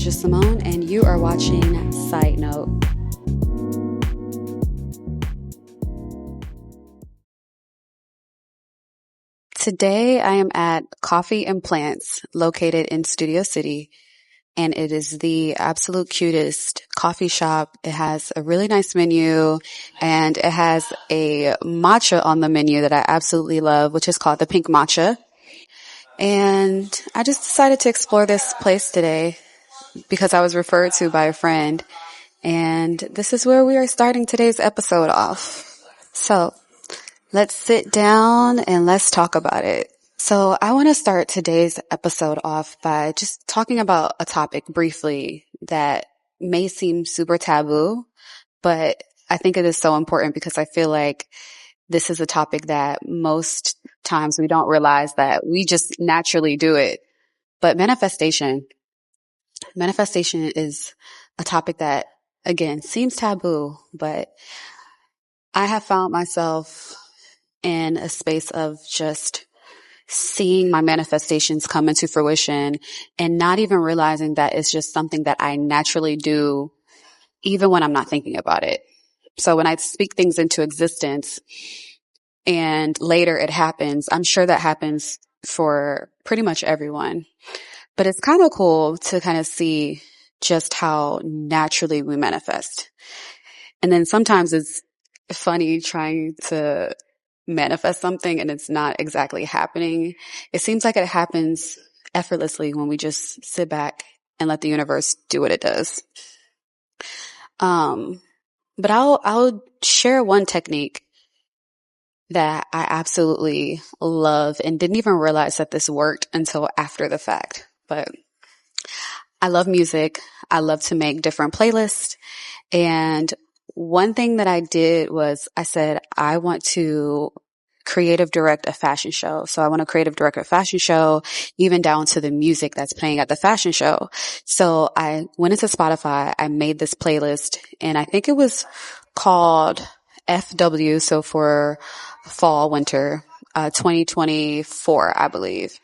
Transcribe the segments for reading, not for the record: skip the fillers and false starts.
D'Asia Simone, and you are watching Sidenote. Today I am at Coffee and Plants located in Studio City, and it is the absolute cutest coffee shop. It has a really nice menu, and it has a matcha on the menu that I absolutely love, which is called the pink matcha. And I just decided to explore this place today because I was referred to by a friend. And this is where we are starting today's episode off. So let's sit down and let's talk about it. So I want to start today's episode off by just talking about a topic briefly that may seem super taboo, but I think it is so important because I feel like this is a topic that most times we don't realize that we just naturally do it. But manifestation is a topic that, again, seems taboo, but I have found myself in a space of just seeing my manifestations come into fruition and not even realizing that it's just something that I naturally do even when I'm not thinking about it. So when I speak things into existence and later it happens, I'm sure that happens for pretty much everyone. But it's kind of cool to kind of see just how naturally we manifest. And then sometimes it's funny trying to manifest something and it's not exactly happening. It seems like it happens effortlessly when we just sit back and let the universe do what it does. But I'll share one technique that I absolutely love and didn't even realize that this worked until after the fact. But I love music. I love to make different playlists. And one thing that I did was I said, I want to creative direct a fashion show. So I want to creative direct a fashion show, even down to the music that's playing at the fashion show. So I went into Spotify, I made this playlist, and I think it was called FW. So for fall, winter, 2024, I believe.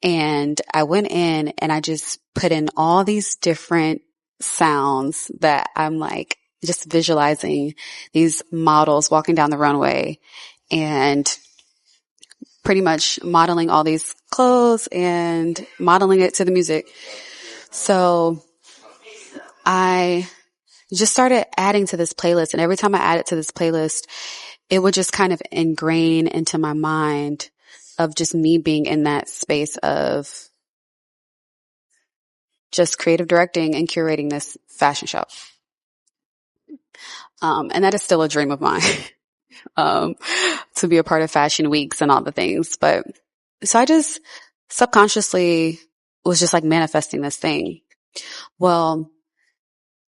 And I went in and I just put in all these different sounds that I'm like just visualizing these models walking down the runway and pretty much modeling all these clothes and modeling it to the music. So I just started adding to this playlist, and every time I added to this playlist, it would just kind of ingrain into my mind of just me being in that space of just creative directing and curating this fashion show. And that is still a dream of mine, to be a part of fashion weeks and all the things. But so I just subconsciously was just like manifesting this thing. Well,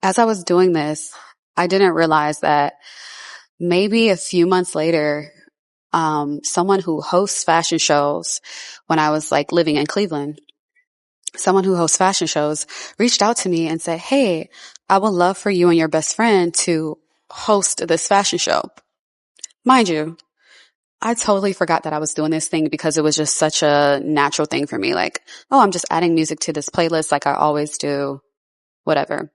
as I was doing this, I didn't realize that maybe a few months later, someone who hosts fashion shows when I was like living in Cleveland, someone who hosts fashion shows reached out to me and said, "Hey, I would love for you and your best friend to host this fashion show." Mind you, I totally forgot that I was doing this thing because it was just such a natural thing for me. Like, oh, I'm just adding music to this playlist like I always do, whatever.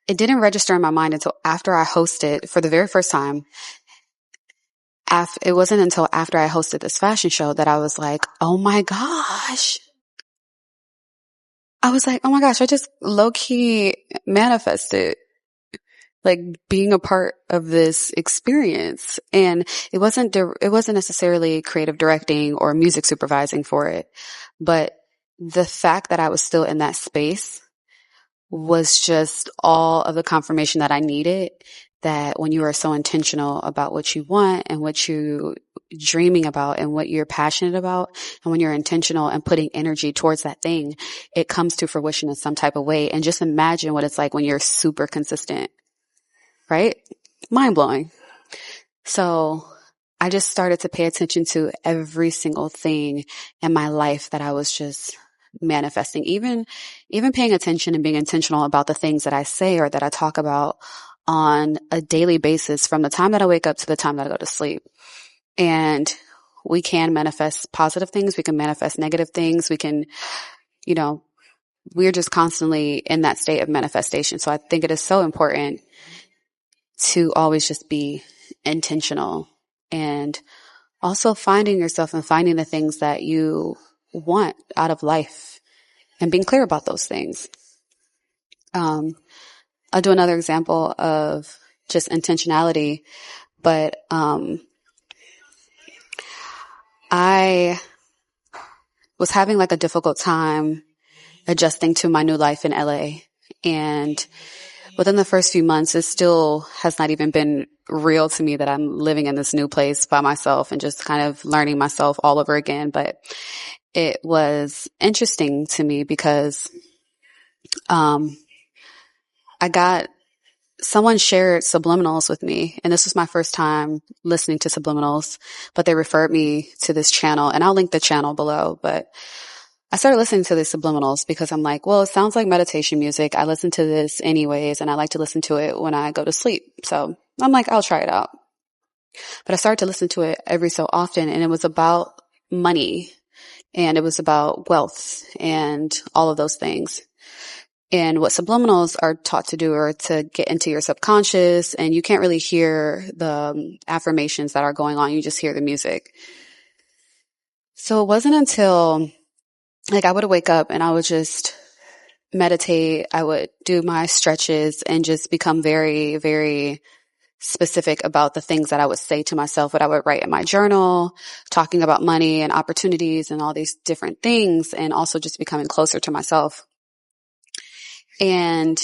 It didn't register in my mind until after I hosted for the very first time. It wasn't until after I hosted this fashion show that I was like, oh my gosh. I was like, oh my gosh, I just low-key manifested like being a part of this experience. And it wasn't necessarily creative directing or music supervising for it, but the fact that I was still in that space was just all of the confirmation that I needed, that when you are so intentional about what you want and what you're dreaming about and what you're passionate about, and when you're intentional and putting energy towards that thing, it comes to fruition in some type of way. And just imagine what it's like when you're super consistent, right? Mind blowing. So I just started to pay attention to every single thing in my life that I was just manifesting, even paying attention and being intentional about the things that I say or that I talk about on a daily basis from the time that I wake up to the time that I go to sleep. And we can manifest positive things. We can manifest negative things. We can, we're just constantly in that state of manifestation. So I think it is so important to always just be intentional and also finding yourself and finding the things that you want out of life and being clear about those things. I'll do another example of just intentionality, but I was having like a difficult time adjusting to my new life in LA. And within the first few months, it still has not even been real to me that I'm living in this new place by myself and just kind of learning myself all over again. But it was interesting to me because someone shared subliminals with me, and this was my first time listening to subliminals, but they referred me to this channel, and I'll link the channel below. But I started listening to these subliminals because I'm like, well, it sounds like meditation music. I listen to this anyways, and I like to listen to it when I go to sleep. So I'm like, I'll try it out. But I started to listen to it every so often, and it was about money, and it was about wealth and all of those things. And what subliminals are taught to do are to get into your subconscious, and you can't really hear the affirmations that are going on. You just hear the music. So it wasn't until like I would wake up and I would just meditate. I would do my stretches and just become very, very specific about the things that I would say to myself, what I would write in my journal, talking about money and opportunities and all these different things, and also just becoming closer to myself. And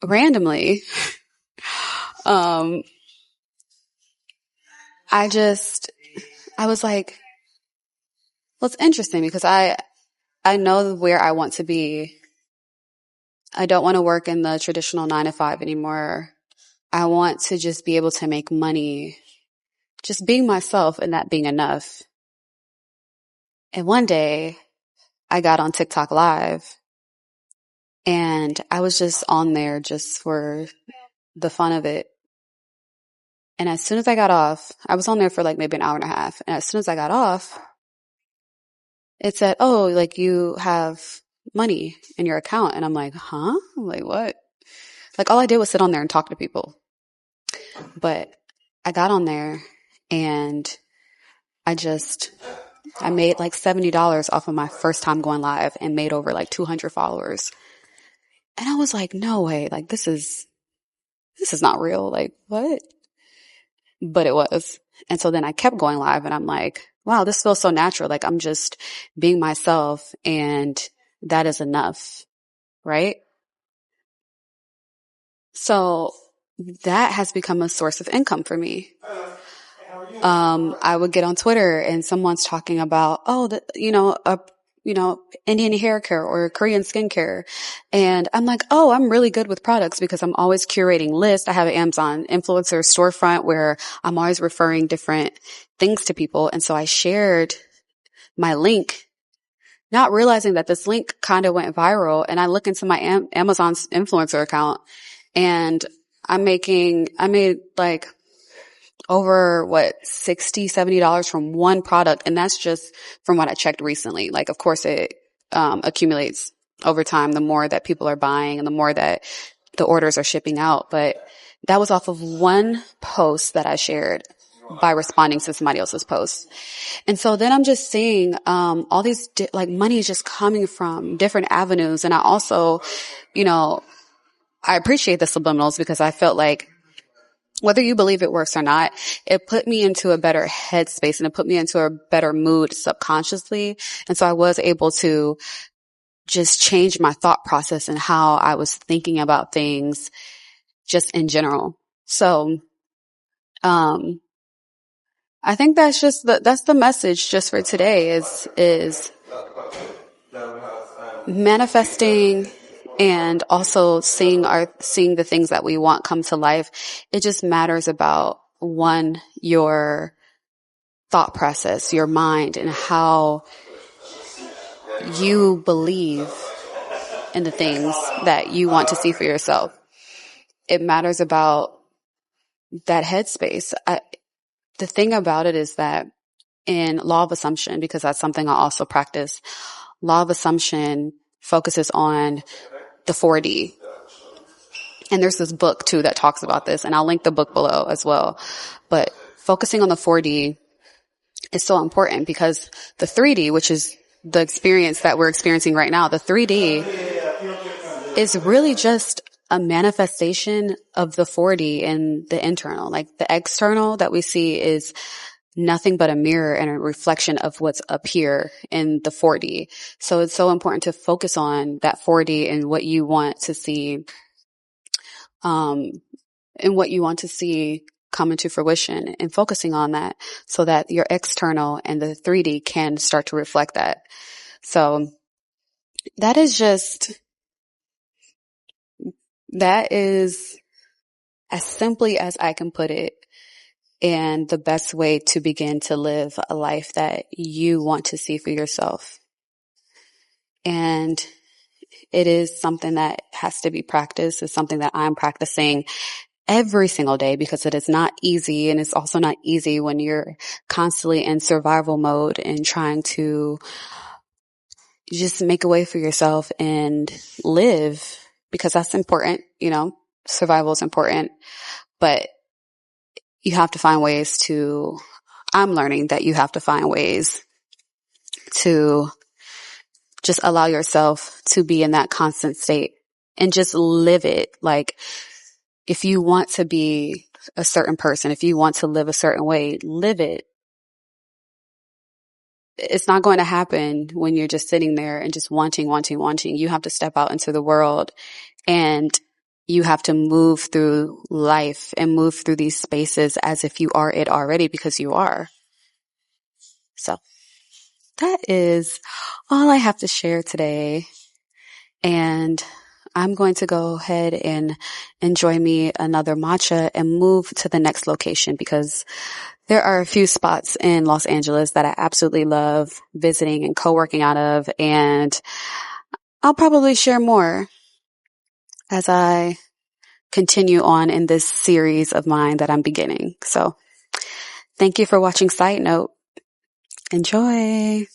randomly, I was like, well, it's interesting because I know where I want to be. I don't want to work in the traditional 9 to 5 anymore. I want to just be able to make money, just being myself and that being enough. And one day I got on TikTok Live and I was just on there just for the fun of it. And as soon as I got off, I was on there for like maybe an hour and a half. And as soon as I got off, it said, oh, like you have money in your account. And I'm like, huh? I'm like, what? Like all I did was sit on there and talk to people. But I got on there and I made like $70 off of my first time going live and made over like 200 followers. And I was like, no way. Like this is not real. Like what? But it was. And so then I kept going live and I'm like, wow, this feels so natural. Like I'm just being myself and that is enough. Right? So that has become a source of income for me. I would get on Twitter and someone's talking about, Indian hair care or Korean skincare. And I'm like, oh, I'm really good with products because I'm always curating lists. I have an Amazon influencer storefront where I'm always referring different things to people. And so I shared my link, not realizing that this link kind of went viral. And I look into my Amazon's influencer account and I made like over $60, $70 from one product. And that's just from what I checked recently. Like, of course it, accumulates over time, the more that people are buying and the more that the orders are shipping out. But that was off of one post that I shared by responding to somebody else's post. And so then I'm just seeing, all these, like money is just coming from different avenues. And I also, I appreciate the subliminals because I felt like whether you believe it works or not, it put me into a better headspace and it put me into a better mood subconsciously. And so I was able to just change my thought process and how I was thinking about things just in general. So, I think that's just that's the message just for today is manifesting and also seeing the things that we want come to life. It just matters about your thought process, your mind, and how you believe in the things that you want to see for yourself. It matters about that headspace. The thing about it is that in law of assumption, because that's something I also practice, law of assumption focuses on the 4D. And there's this book too that talks about this, and I'll link the book below as well. But focusing on the 4D is so important because the 3D, which is the experience that we're experiencing right now, the 3D is really just a manifestation of the 4D and the internal. Like the external that we see is nothing but a mirror and a reflection of what's up here in the 4D. So it's so important to focus on that 4D and what you want to see, and what you want to see come into fruition, and focusing on that so that your external and the 3D can start to reflect that. So that is as simply as I can put it, and the best way to begin to live a life that you want to see for yourself. And it is something that has to be practiced. It's something that I'm practicing every single day because it is not easy. And it's also not easy when you're constantly in survival mode and trying to just make a way for yourself and live, because that's important. Survival is important, but you have to find ways to, I'm learning that you have to find ways to just allow yourself to be in that constant state and just live it. Like, if you want to be a certain person, if you want to live a certain way, live it. It's not going to happen when you're just sitting there and just wanting. You have to step out into the world, and you have to move through life and move through these spaces as if you are it already, because you are. So that is all I have to share today. And I'm going to go ahead and enjoy me another matcha and move to the next location, because there are a few spots in Los Angeles that I absolutely love visiting and co-working out of. And I'll probably share more as I continue on in this series of mine that I'm beginning. So thank you for watching Sidenote. Enjoy.